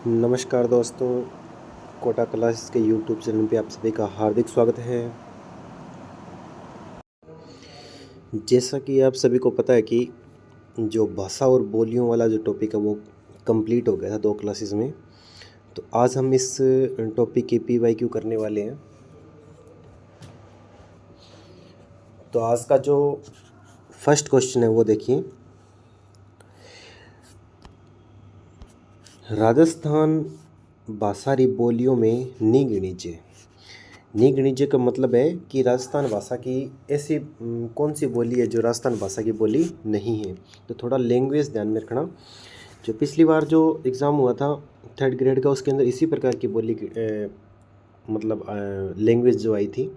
नमस्कार दोस्तों, कोटा क्लासेस के यूट्यूब चैनल पे आप सभी का हार्दिक स्वागत है। जैसा कि आप सभी को पता है कि जो भाषा और बोलियों वाला जो टॉपिक है वो कंप्लीट हो गया था 2 क्लासेस में। तो आज हम इस टॉपिक की PYQ करने वाले हैं। तो आज का जो फर्स्ट क्वेश्चन है वो देखिए, राजस्थान भाषारी बोलियों में नी गिणीजे। नी गिणीजे का मतलब है कि राजस्थान भाषा की ऐसी कौन सी बोली है जो राजस्थान भाषा की बोली नहीं है। तो थोड़ा लैंग्वेज ध्यान में रखना। जो पिछली बार जो एग्ज़ाम हुआ था 3rd ग्रेड का, उसके अंदर इसी प्रकार की बोली मतलब लैंग्वेज जो आई थी।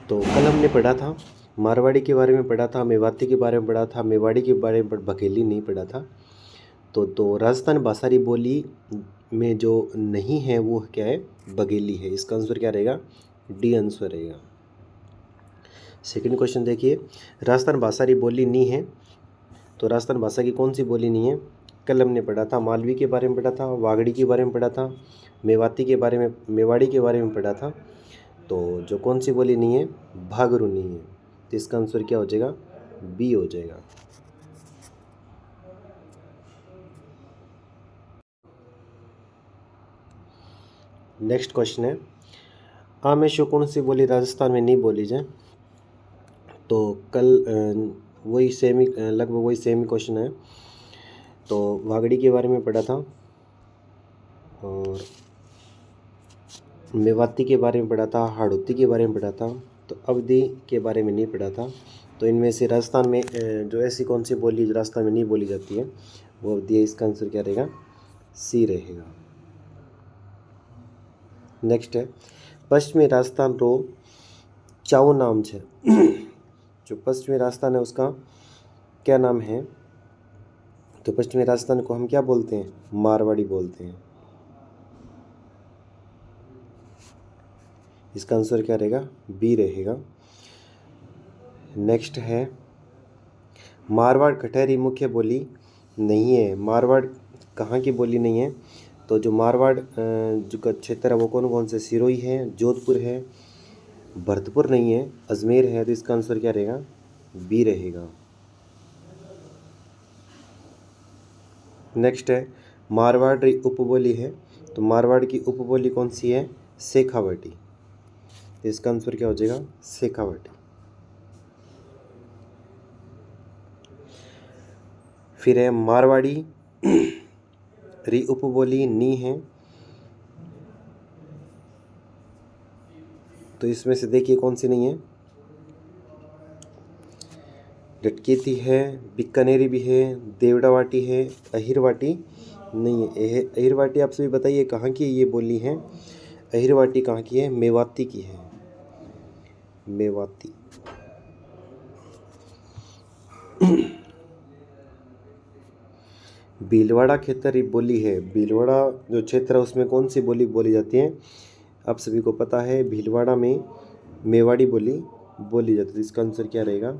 तो कल हमने पढ़ा था मारवाड़ी के बारे में, पढ़ा था मेवाती के बारे में, पढ़ा था मेवाड़ी के बारे में, बघेली नहीं पढ़ा था। तो राजस्थान भाषारी बोली में जो नहीं है वो क्या है, बघेली है। इसका आंसर क्या रहेगा, डी आंसर रहेगा। सेकंड क्वेश्चन देखिए, राजस्थान भाषारी बोली नहीं है, तो राजस्थान भाषा की कौन सी बोली नहीं है। कल हमने पढ़ा था मालवी के बारे में, पढ़ा था वागड़ी के बारे में, पढ़ा था मेवाती के बारे में, मेवाड़ी के बारे में पढ़ा था। तो जो कौन सी बोली नहीं है, भागरू नहीं है। तो इसका आंसर क्या हो जाएगा, बी हो जाएगा। नेक्स्ट क्वेश्चन है, आमेशो कौन सी बोली राजस्थान में नहीं बोली जाए। तो कल वही सेम ही, लगभग वही सेम ही क्वेश्चन है। तो वागड़ी के बारे में पढ़ा था और मेवाती के बारे में पढ़ा था, हाड़ौती के बारे में पढ़ा था। तो अवधी के बारे में नहीं पढ़ा था। तो इनमें से राजस्थान में जो ऐसी कौन सी बोली जो राजस्थान में नहीं बोली जाती है वो अवधी है। इसका आंसर क्या रहेगा, सी रहेगा। नेक्स्ट है, पश्चिमी राजस्थान रो चाओ नाम है। जो पश्चिमी राजस्थान है उसका क्या नाम है। तो पश्चिमी राजस्थान को हम क्या बोलते हैं, मारवाड़ी बोलते हैं। इसका आंसर क्या रहेगा, बी रहेगा। नेक्स्ट है, मारवाड़ कठहरी मुख्य बोली नहीं है। मारवाड़ कहाँ की बोली नहीं है। तो जो मारवाड़ जो का क्षेत्र है वो कौन कौन से, सिरोही है, जोधपुर है, भरतपुर नहीं है, अजमेर है। तो इसका आंसर क्या रहेगा, बी रहेगा। नेक्स्ट है, मारवाड़ी उपबोली है। तो मारवाड़ की उपबोली कौन सी है, शेखावटी। तो इसका आंसर क्या हो जाएगा, शेखावटी। फिर है मारवाड़ी री उपबोली नी है। तो इसमें से देखिए कौन सी नहीं है, डटकेती है, बीकानेरी भी है, देवड़ावाटी है, अहिरवाटी नहीं है। अहिरवाटी आप सभी बताइए कहाँ की ये बोली है। अहिरवाटी कहाँ की है, मेवाती की है, मेवाती। भीलवाड़ा क्षेत्र बोली है। भीलवाड़ा जो क्षेत्र है उसमें कौन सी बोली बोली जाती है, आप सभी को पता है भीलवाड़ा में मेवाड़ी बोली बोली जाती है। इसका आंसर क्या रहेगा,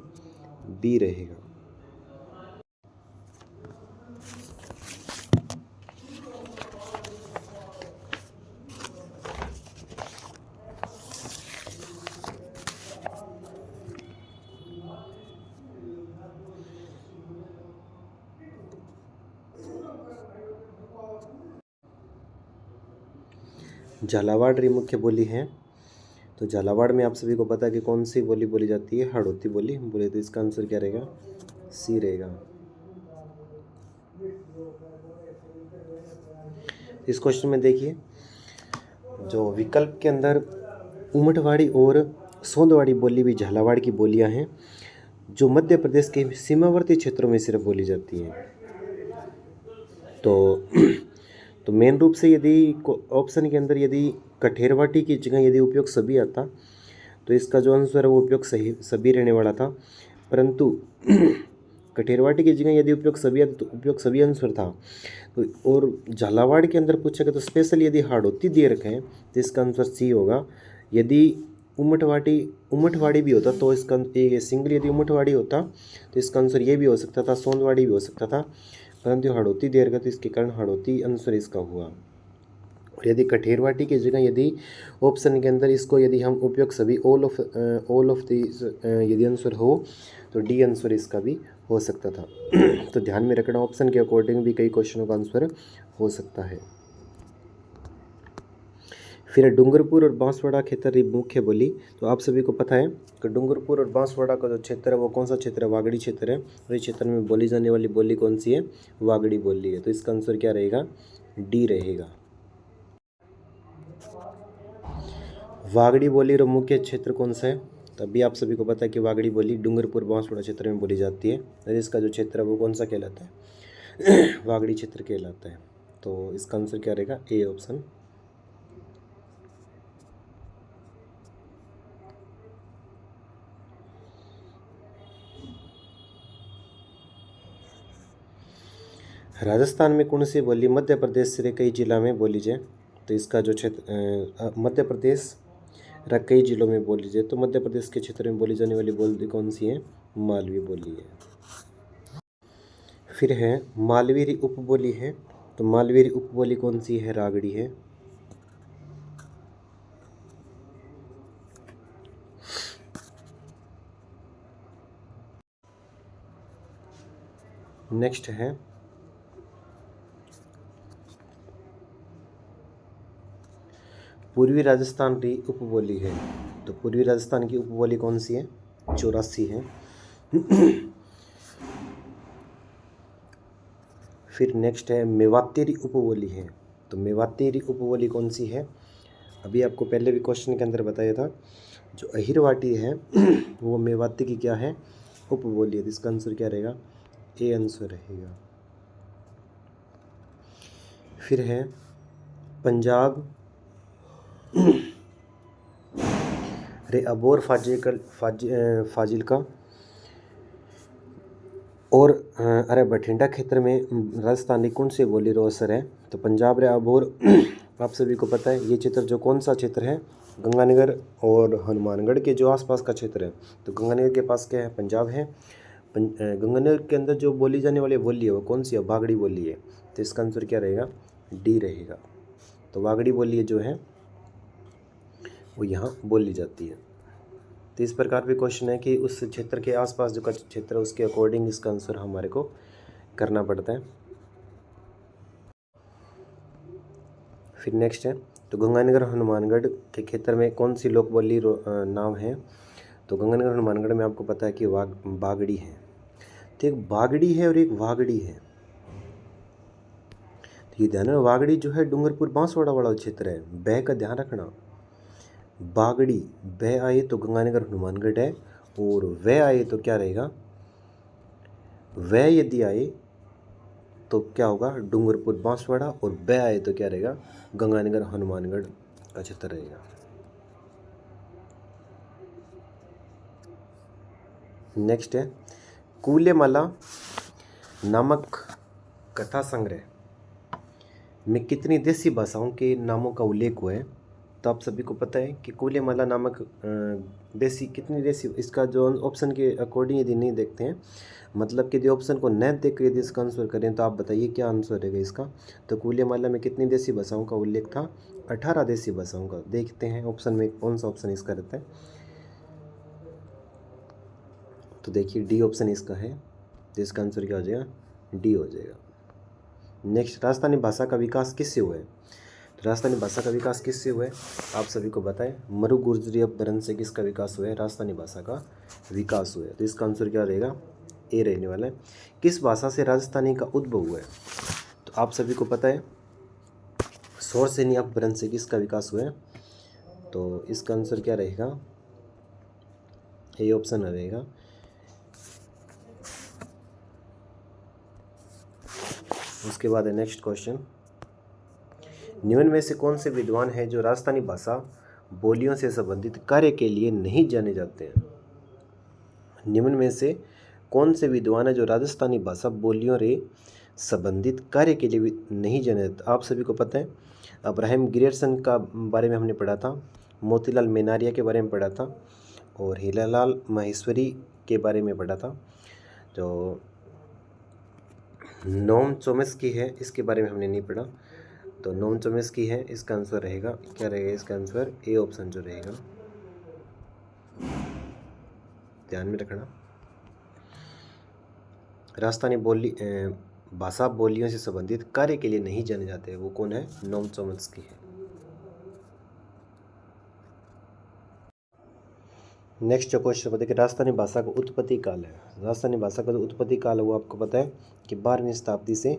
बी रहेगा। झालावाड़ री मुख्य बोली है। तो झालावाड़ में आप सभी को पता है कि कौन सी बोली बोली जाती है, हाड़ौती बोली बोली। तो इसका आंसर क्या रहेगा, सी रहेगा। इस क्वेश्चन में देखिए, जो विकल्प के अंदर उमटवाड़ी और सोंदवाड़ी बोली भी झालावाड़ की बोलियां हैं, जो मध्य प्रदेश के सीमावर्ती क्षेत्रों में सिर्फ बोली जाती हैं। तो मेन रूप से यदि ऑप्शन के अंदर यदि कठेरवाटी की जगह यदि उपयोग सभी आता तो इसका जो आंसर है वो उपयोग सही सभी रहने वाला था। परंतु कठेरवाटी की जगह यदि उपयोग सभी आता तो उपयोग सभी आंसर था। तो और झालावाड़ के अंदर पूछेगा तो स्पेशल यदि हाड़ौती दे रखे हैं तो इसका आंसर सी होगा। यदि उमटवाड़ी भी होता तो इसका ये सिंगल यदि उमटवाड़ी होता तो इसका आंसर ये भी हो सकता था, सोंदवाड़ी भी हो सकता था। परंतु हड़ौती देर गत इसके कारण हड़ौती आंसर इसका हुआ। और यदि कठेरवाटी की जगह यदि ऑप्शन के अंदर इसको यदि हम उपयोग सभी ऑल ऑफ द यदि आंसर हो तो डी आंसर इसका भी हो सकता था। तो ध्यान में रखना, ऑप्शन के अकॉर्डिंग भी कई क्वेश्चनों का आंसर हो सकता है। फिर डूंगरपुर और बांसवाड़ा क्षेत्र मुख्य बोली। तो आप सभी को पता है कि डूंगरपुर और बांसवाड़ा का जो क्षेत्र है वो कौन सा क्षेत्र है? वागड़ी क्षेत्र है। और इस क्षेत्र में बोली जाने वाली बोली कौन सी है? वागड़ी बोली है। तो इसका आंसर क्या रहेगा? डी रहेगा। वागड़ी बोली और मुख्य क्षेत्र कौन सा है? तो अभी आप सभी को पता है कि वागड़ी बोली डूंगरपुर बांसवाड़ा क्षेत्र में बोली जाती है। और इसका जो क्षेत्र है वो कौन सा कहलाता है? वागड़ी क्षेत्र कहलाता है। तो इसका आंसर क्या रहेगा? A option. राजस्थान में कौन सी बोली मध्य प्रदेश से कई जिला में बोली जाए? तो इसका जो क्षेत्र मध्य प्रदेश कई जिलों में बोली जाए, तो मध्य प्रदेश के क्षेत्र में बोली जाने वाली बोली कौन सी है? मालवी बोली है। फिर है मालवी उपबोली है। तो मालवी उपबोली कौन सी है? रागड़ी है। नेक्स्ट है पूर्वी राजस्थान की उपबोली है। तो पूर्वी राजस्थान की उपबोली कौन सी है? 84 है। फिर नेक्स्ट है मेवातेरी उपबोली है। तो मेवातेरी उपबोली कौन सी है? अभी आपको पहले भी क्वेश्चन के अंदर बताया था, जो अहिरवाटी है वो मेवाती की क्या है? उपबोली है। तो इसका आंसर क्या रहेगा? ए आंसर रहेगा। फिर है पंजाब अबोर फाजिलका और अरे बठिंडा क्षेत्र में राजस्थानी कौन से बोली रो असर है? तो पंजाब रे अबोर आप सभी को पता है ये क्षेत्र जो कौन सा क्षेत्र है? गंगानगर और हनुमानगढ़ के जो आसपास का क्षेत्र है। तो गंगानगर के पास क्या है? पंजाब है। गंगानगर के अंदर जो बोली जाने वाली बोली है वो कौन सी है? वागड़ी बोली है। तो इसका आंसर क्या रहेगा? डी रहेगा। तो वागड़ी बोली जो है वो यहाँ बोली जाती है। तो इस प्रकार भी क्वेश्चन है कि उस क्षेत्र के आसपास जो का क्षेत्र है उसके अकॉर्डिंग इसका आंसर हमारे को करना पड़ता है। फिर नेक्स्ट है तो गंगानगर हनुमानगढ़ के क्षेत्र में कौन सी लोक बोली नाम है? तो गंगानगर हनुमानगढ़ में आपको पता है कि बागड़ी है। तो एक बागड़ी है और एक वागड़ी है। तो ये ध्यान रखना, वागड़ी जो है डूंगरपुर बांसवाड़ा वाला क्षेत्र है। बै का ध्यान रखना। बागड़ी बै आए तो गंगानगर हनुमानगढ़ है, और वह आए तो क्या रहेगा? वह यदि आए तो क्या होगा? डूंगरपुर बांसवाड़ा, और बै आए तो क्या रहेगा? गंगानगर हनुमानगढ़ का क्षेत्र रहेगा। नेक्स्ट है कूलेमाला नामक कथा संग्रह में कितनी देसी भाषाओं के नामों का उल्लेख हुआ है? तो आप सभी को पता है कि कूलेमाला नामक कितनी देसी, इसका जो ऑप्शन के अकॉर्डिंग यदि नहीं देखते हैं, मतलब कि यदि ऑप्शन को न देख कर यदि इसका आंसर करें तो आप बताइए क्या आंसर रहेगा इसका? तो कूलेमाला में कितनी देसी भाषाओं का उल्लेख था? 18 देसी भाषाओं का। देखते हैं ऑप्शन में कौन सा ऑप्शन इसका रहता है। तो देखिए डी ऑप्शन इसका है। तो इसका आंसर क्या हो जाएगा? डी हो जाएगा। नेक्स्ट, राजस्थानी भाषा का विकास किससे हुआ है? तो राजस्थानी भाषा का विकास किससे हुआ है? आप सभी को बताएं, मरु गुर्जरी अपभ्रंश से किसका विकास हुआ है? राजस्थानी भाषा का विकास हुआ है। तो इसका आंसर क्या रहेगा? ए रहने वाला है। किस भाषा से राजस्थानी का उद्भव हुआ है? तो आप सभी को पता है शौरसेनी अपभ्रंश से किसका विकास हुआ है? तो इसका आंसर क्या रहेगा? ए ऑप्शन रहेगा। उसके बाद है नेक्स्ट क्वेश्चन, निम्न में से कौन से विद्वान हैं जो राजस्थानी भाषा बोलियों से संबंधित कार्य के लिए नहीं जाने जाते हैं? निम्न में से कौन से विद्वान हैं जो राजस्थानी भाषा बोलियों से संबंधित कार्य के लिए नहीं जाने जाते? आप सभी को पता है अब्राहम ग्रियर्सन का बारे में हमने पढ़ा था, मोतीलाल मेनारिया के बारे में पढ़ा था, और हीरालाल माहेश्वरी के बारे में पढ़ा था। तो नोम चोम्स्की है, इसके बारे में हमने नहीं पढ़ा। तो नोम चोम्स्की है, इसका आंसर रहेगा क्या रहेगा? इसका आंसर ए ऑप्शन जो रहेगा, ध्यान में रखना। राजस्थानी बोली भाषा बोलियों से संबंधित कार्य के लिए नहीं जाने जाते, वो कौन है? नोम चोम्स्की है। नेक्स्ट जो क्वेश्चन बताइए कि राजस्थानी भाषा का उत्पत्ति काल है। राजस्थानी भाषा का जो उत्पत्ति काल है वो आपको पता है कि 12वीं शताब्दी से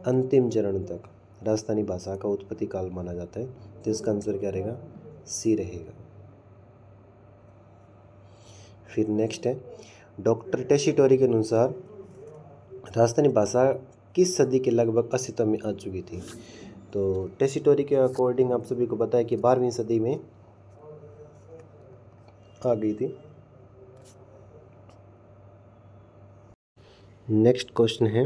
अंतिम चरण तक राजस्थानी भाषा का उत्पत्ति काल माना जाता है। तो इसका आंसर क्या रहेगा? सी रहेगा। फिर नेक्स्ट है, डॉक्टर टेसीटोरी के अनुसार राजस्थानी भाषा किस सदी के लगभग अस्तित्व में आ चुकी थी? तो टेसीटोरी के अकॉर्डिंग आप सभी को पता है कि 12वीं सदी में आ गई थी। नेक्स्ट क्वेश्चन है,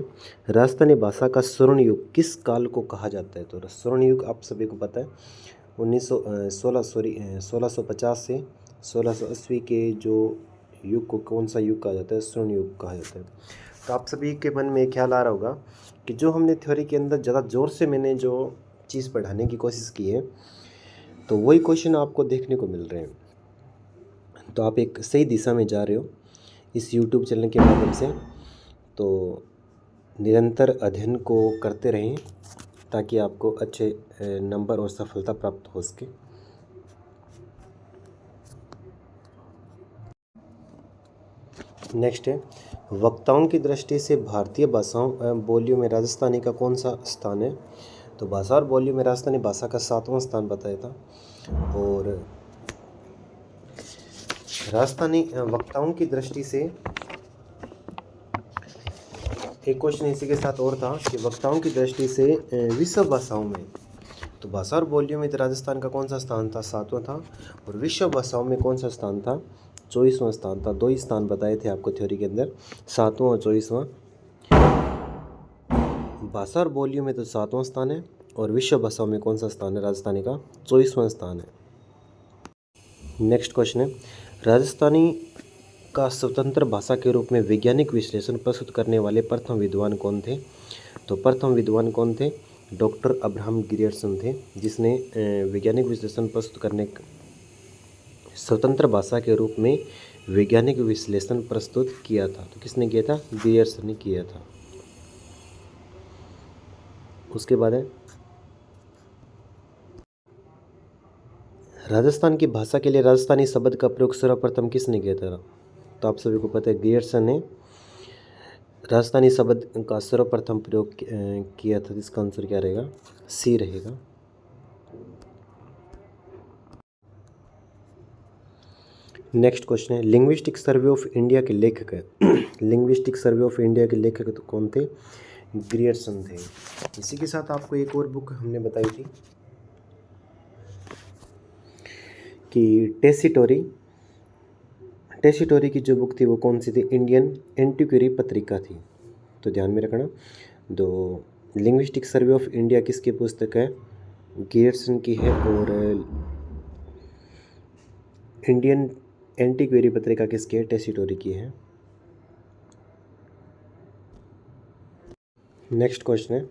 राजस्थानी भाषा का स्वर्ण युग किस काल को कहा जाता है? तो स्वर्ण युग आप सभी को पता है 1650 से 1680 के जो युग को कौन सा युग कहा जाता है? स्वर्ण युग कहा जाता है। तो आप सभी के मन में ख्याल आ रहा होगा कि जो हमने थ्योरी के अंदर ज़्यादा ज़ोर से मैंने जो चीज़ पढ़ाने की कोशिश की है, तो वही क्वेश्चन आपको देखने को मिल रहे हैं। तो आप एक सही दिशा में जा रहे हो इस YouTube चैनल के माध्यम से। तो निरंतर अध्ययन को करते रहें ताकि आपको अच्छे नंबर और सफलता प्राप्त हो सके। नेक्स्ट है, वक्ताओं की दृष्टि से भारतीय भाषाओं एवं बोलियों में राजस्थानी का कौन सा स्थान है? तो भाषा और बोलियों में राजस्थानी भाषा का 7वां स्थान बताया था। और राजस्थानी वक्ताओं की दृष्टि से एक क्वेश्चन इसी के साथ और था कि वक्ताओं की दृष्टि से विश्व भाषाओं में, तो भाषा और बोलियों में तो राजस्थान का कौन सा स्थान था? 7वां था। और विश्व भाषाओं में कौन सा स्थान था? 24वां स्थान था। 2 ही स्थान बताए थे आपको थ्योरी के अंदर, 7वां और 24वां। भाषा और बोलियों में तो 7वां स्थान है और विश्व भाषाओं में कौन सा स्थान है? राजस्थानी का 24वां स्थान है। नेक्स्ट क्वेश्चन है, राजस्थानी का स्वतंत्र भाषा के रूप में वैज्ञानिक विश्लेषण प्रस्तुत करने वाले प्रथम विद्वान कौन थे? तो प्रथम विद्वान कौन थे? डॉक्टर अब्राहम ग्रियर्सन थे, जिसने वैज्ञानिक विश्लेषण प्रस्तुत करने स्वतंत्र भाषा के रूप में वैज्ञानिक विश्लेषण प्रस्तुत किया था। तो किसने किया था? ग्रियर्सन ने किया था। उसके बाद है, राजस्थान की भाषा के लिए राजस्थानी शब्द का प्रयोग सर्वप्रथम किसने किया था? तो आप सभी को पता है ग्रियर्सन ने राजस्थानी शब्द का सर्वप्रथम प्रयोग किया था। इसका आंसर क्या रहेगा? सी रहेगा। नेक्स्ट क्वेश्चन है, लिंग्विस्टिक सर्वे ऑफ इंडिया के लेखक है लिंग्विस्टिक सर्वे ऑफ इंडिया के लेखक तो कौन थे? ग्रियर्सन थे। इसी के साथ आपको एक और बुक हमने बताई थी कि टेसीटोरी की जो बुक थी वो कौन सी थी? इंडियन एंटीक्वेरी पत्रिका थी। तो ध्यान में रखना। दो लिंग्विस्टिक सर्वे ऑफ इंडिया किसकी पुस्तक है? ग्रियर्सन की है। और इंडियन एंटीक्वेरी पत्रिका किसकी है? टेसीटोरी की है। नेक्स्ट क्वेश्चन है,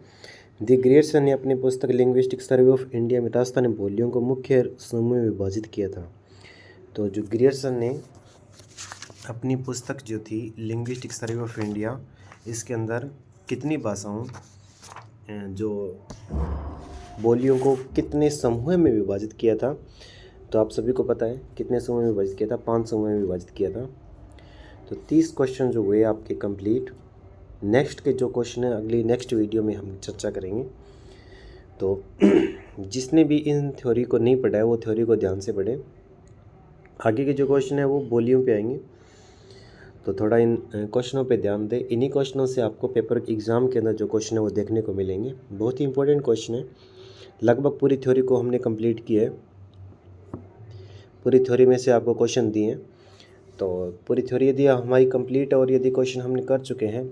दी ग्रियर्सन ने अपनी पुस्तक लिंग्विस्टिक सर्वे ऑफ इंडिया में राजस्थानी बोलियों को मुख्य समूह में विभाजित किया था। तो जो ग्रियर्सन ने अपनी पुस्तक जो थी लिंग्विस्टिक सर्वे ऑफ इंडिया, इसके अंदर कितनी भाषाओं जो बोलियों को कितने समूह में विभाजित किया था? तो आप सभी को पता है कितने समूह में विभाजित किया था? 5 समूह में विभाजित किया था। तो 30 क्वेश्चन जो हुए आपके कंप्लीट। नेक्स्ट के जो क्वेश्चन है अगली नेक्स्ट वीडियो में हम चर्चा करेंगे। तो जिसने भी इन थ्योरी को नहीं पढ़ा है वो थ्योरी को ध्यान से पढ़े। आगे के जो क्वेश्चन है वो बोलियों पे आएंगे, तो थोड़ा इन क्वेश्चनों पे ध्यान दें। इन्हीं क्वेश्चनों से आपको पेपर एग्ज़ाम के अंदर जो क्वेश्चन है वो देखने को मिलेंगे। बहुत ही इंपॉर्टेंट क्वेश्चन है। लगभग पूरी थ्योरी को हमने कंप्लीट किया है। पूरी थ्योरी में से आपको क्वेश्चन दिए हैं। तो पूरी थ्योरी यदि हमारी कंप्लीट है और यदि क्वेश्चन हमने कर चुके हैं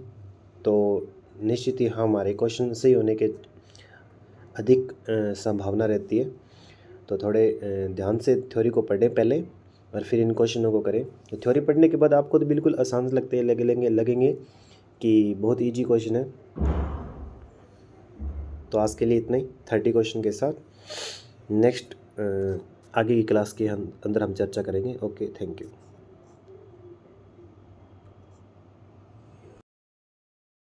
तो निश्चित ही हमारे क्वेश्चन सही होने के अधिक संभावना रहती है। तो थोड़े ध्यान से थ्योरी को पढ़ें पहले और फिर इन क्वेश्चनों को करें। तो थ्योरी पढ़ने के बाद आपको तो बिल्कुल आसान लगते लगेंगे कि बहुत ईजी क्वेश्चन है। तो आज के लिए इतना ही 30 क्वेश्चन के साथ। नेक्स्ट आगे की क्लास के अंदर हम चर्चा करेंगे। Okay, thank you.